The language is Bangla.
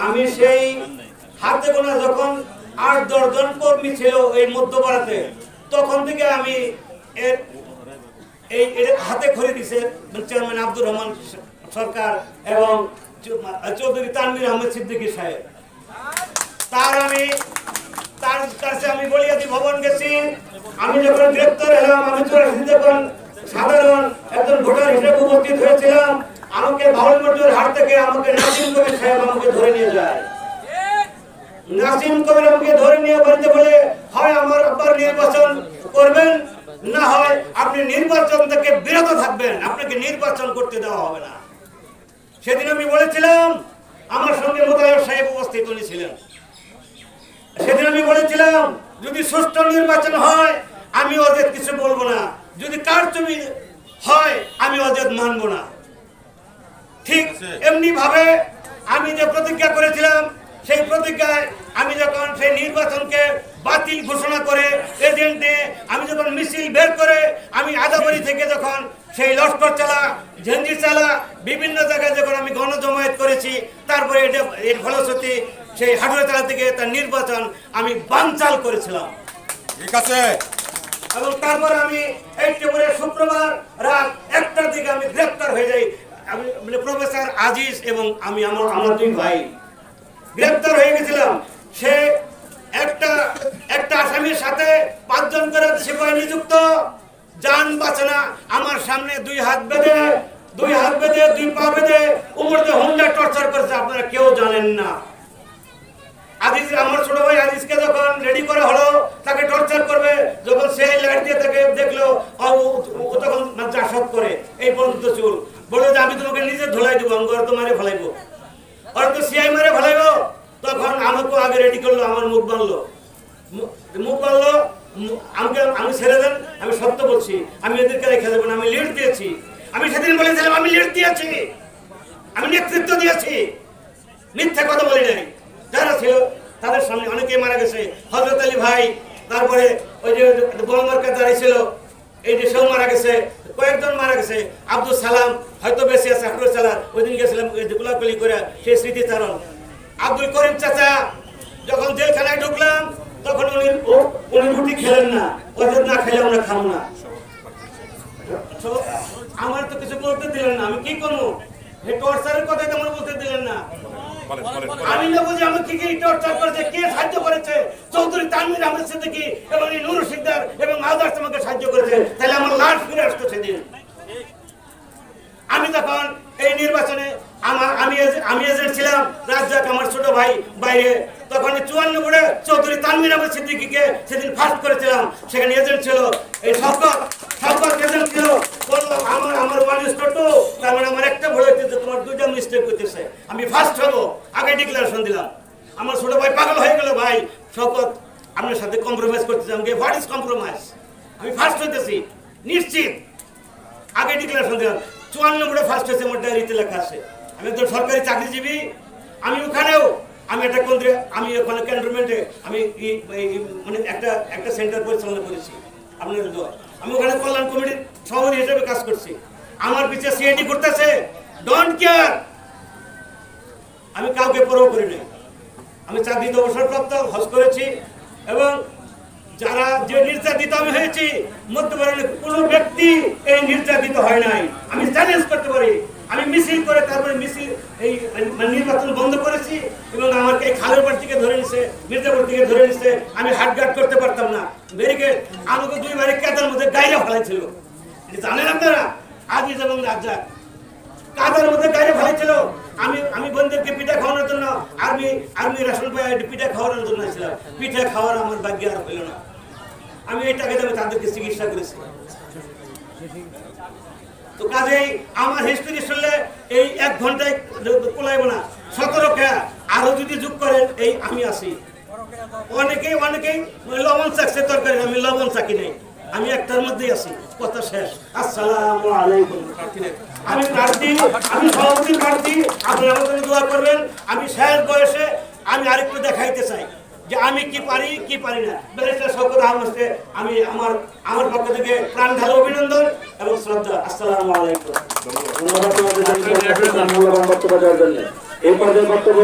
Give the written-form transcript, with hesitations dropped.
আমি সেই হাতে গোনা যখন ৮-১০ জন কর্মী ছিল এই মধ্যপাড়াতে, তখন থেকে আমি এই হাতে খড়ি দিছে চেয়ারম্যান আব্দুর রহমান সরকার এবং চৌধুরী তানভীর আহমেদ সিদ্দিকী সাহেব। তার কাছে আমি বলিয়াদি ভবন গেছি। আমি যখন গ্রেপ্তার হলাম, আমি যখন সাধারণ একজন ভোটার হিসেবে উপস্থিত হয়েছিলাম, আমাকে বাউল মজুর হাট থেকে আমাকে নাসিম কবির সাহেব আমাকে ধরে নিয়ে যায়। নাসিম কবির আমাকে ধরে নিয়ে বলতে বলে, হয় আমার আবার নির্বাচন করবেন, না হয় আপনি নির্বাচন থেকে বিরত থাকবেন, আপনাকে নির্বাচন করতে দেওয়া হবে না। সেদিন আমি বলেছিলাম, আমার সঙ্গে মোতায়েব সাহেব উপস্থিত ছিলেন, সেদিন আমি বলেছিলাম যদি সুষ্ঠু নির্বাচন হয় আমি অজেদ কিছু বলবো না, যদি কারচুপি হয় আমি অজেদ মানবো না। ঠিক এমনি ভাবে আমি যে প্রতিজ্ঞা করেছিলাম, সেই প্রতিজ্ঞায় আমি যখন সেই নির্বাচনকে বাতিল ঘোষণা করে এজেন্টে আমি যখন মিছিল বের করে আমি আদাবাড়ি থেকে যখন সেই লস্কর চালা ঝেঞ্জি চালা বিভিন্ন জায়গায় যখন আমি গণজমায়েত করেছি, তারপরে এর ফলশ্রুতি সেই হাটুয়া চালা থেকে তার নির্বাচন আমি বানচাল করেছিলাম। ঠিক আছে। এবং তারপরে আমি এইবারে শুক্রবার রাত 1টার দিকে আমি গ্রেপ্তার হয়ে যাই। আমি প্রফেসর আজিজ এবং আমি আমার দুই ভাই গ্রেপ্তার হয়ে গেছিলাম। সে একটা আসামির সাথে 5 জন করে সিপাহী নিযুক্ত, জান বাঁচে না। আমার সামনে 2 হাত বেঁধে 2 পা বেঁধে উপরে হুন্ডা টর্চার করেছে, আপনারা কেউ জানেন না। আজিজ, আমার ছোট ভাই আজিজকে যখন রেডি করা হলো তাকে টর্চার করবে, যখন সেই লাইট দিয়ে তাকে দেখলো তখন জাসদ করে এই পর্যন্ত চুল, বলে যে আমি তোমাকে নিজে ধুলাই দেবো, আমি তো মারে ফেলাইবো, আর তো সিআই মারে ফেলাইবো। তখন আমাকে আগে রেডি করলো, আমার মুখ বানলো আমি ছেড়ে দেন, আমি সত্য বলছি, আমি এদেরকে রেখে দেবো না, আমি লিড দিয়েছি। আমি সেদিন বলেছিলাম আমি লিড দিয়েছি, আমি নেতৃত্ব দিয়েছি, মিথ্যা কথা বলি নাই। যারা ছিল তাদের সামনে অনেকেই মারা গেছে, হযরত আলী ভাই, তারপরে ওই যে গোলমার্কা দাঁড়িয়ে ছিল এই যে সেও মারা গেছে, কয়েকজন মারা গেছে। আব্দুল সালাম হয়তো বেশি আছে, আব্দুল সালাম ওই দিন গেছিলাম গোলাপলি করে সেই স্মৃতিচারণ। আব্দুল করিম চাচা যখন জেলখানায় ঢুকলাম তখন উনি রুটি খেলেন না, ওদের না খেলে আমরা খাবো না। আমার তো কিছু বলতে দিলেন না, আমি কি করবো? টর্চারের কথা তেমন বলতে দিলেন না। আমি না বুঝি আমি কি টর্চার করেছে, কে সাহায্য করেছে? চৌধুরী তানভীর আহমেদ সিদ্দিকী এবং নুরু শিকদার এবং আদার্স আমাকে সাহায্য করেছে, তাহলে আমার লাশ ফিরে আসতো সেদিন। আমি তখন এই নির্বাচনে আমি এজেন্ট ছিলাম, রাজ্জাক আমার ছোট ভাই বাইরে, তখন 54 ভোটে চৌধুরী তানভীর আহমেদ সিদ্দিকীকে সেদিন ফার্স্ট করেছিলাম। সেখানে এজেন্ট ছিল এই শওকত এজেন্ট ছিল। বললাম আমার 1:2, তার মানে আমার একটা ভোট হইতেছে, তোমার 2টা মিস্টেক হইতেছে, আমি ফার্স্ট হবো, আগে ডিক্লারেশন দিলাম। আমার ছোট ভাই পাগল হয়ে গেল, ভাই শওকত আপনার সাথে কম্প্রোমাইজ করতেছি। আমাকে হোয়াট ইজ কম্প্রোমাইজ, আমি ফার্স্ট হইতেছি নিশ্চিত, আগে ডিক্লারেশন দিলাম। 54 ভোটে ফার্স্ট হয়েছে, আমার ডায়েরিতে লেখা আছে। আমি একজন সরকারি চাকরিজীবী, আমি ওখানেও আমি আমি ওখানে ক্যান্টনমেন্টে আমি মানে একটা সেন্টার পরিচালনা করেছি আপনাদের দোয়া। আমি ওখানে কল্যাণ কমিটির সভাপতি হিসেবে কাজ করছি। আমার পিছিয়ে সিআইডি করতেছে, ডোন্ট কেয়ার, আমি কাউকে পরোয়া করি নাই। আমি চাকরিতে অবসরপ্রাপ্ত, হজ করেছি এবং যারা যে নির্যাতিত আমি হয়েছি, মধ্যপ্রাচ্যের কোনো ব্যক্তি এই নির্যাতিত হয় নাই। আমি চ্যালেঞ্জ করতে পারি, আমি মিছিল করে তারপরে মিছিল এই নির্বাচন বন্ধ করেছি এবং আমাকে খালের পাড় থেকে ধরে নিছে, মির্জাপুর থেকে ধরে নিছে। আমি হাটঘাট করতে পারতাম না, ব্যারিকেড আমাকে 2 ব্যারিকেডের মধ্যে গাইরে ফেলাইছিল। জানেন আপনারা, আজিজ এবং রাজ্জাক কাদের মধ্যে গাইরে ফেলাইছিল। আমি বন্ধুদেরকে পিঠা খাওয়ানোর জন্য আর্মি রেশন পাই পিঠা খাওয়ানোর জন্য ছিলাম। পিঠা খাওয়ার আমার ভাগ্য আর হইল না। আমি এই টাকা দিয়ে তাদেরকে চিকিৎসা করেছি। তো কাজেই আমার হিস্ট্রি শুনলে এই 1 ঘন্টায় কোলাইব না। 17 খেয়া আরো যদি যোগ করেন এই আমি আছি। অনেকেই লবণ চাকছে তরকারি, আমি লবণ চাকি নেই, আমি একটার মধ্যেই আছি। কথা শেষ। আসসালামু আলাইকুম। আমি প্রার্থী, আমি সভাপতি প্রার্থী, আপনারা আমার জন্য দোয়া করবেন। আমি শেষ বয়সে আমি আরেকটু দেখাইতে চাই যে আমি কি পারি কি পারি না। ব্যারিস্টার শওকত আহমেদকে আমি আমার পক্ষ থেকে প্রাণ ঢালা অভিনন্দন এবং শ্রদ্ধা। আসসালামু আলাইকুম। ধন্যবাদ বক্তব্য দেওয়ার জন্য। এই পর্যায়ে বক্তব্য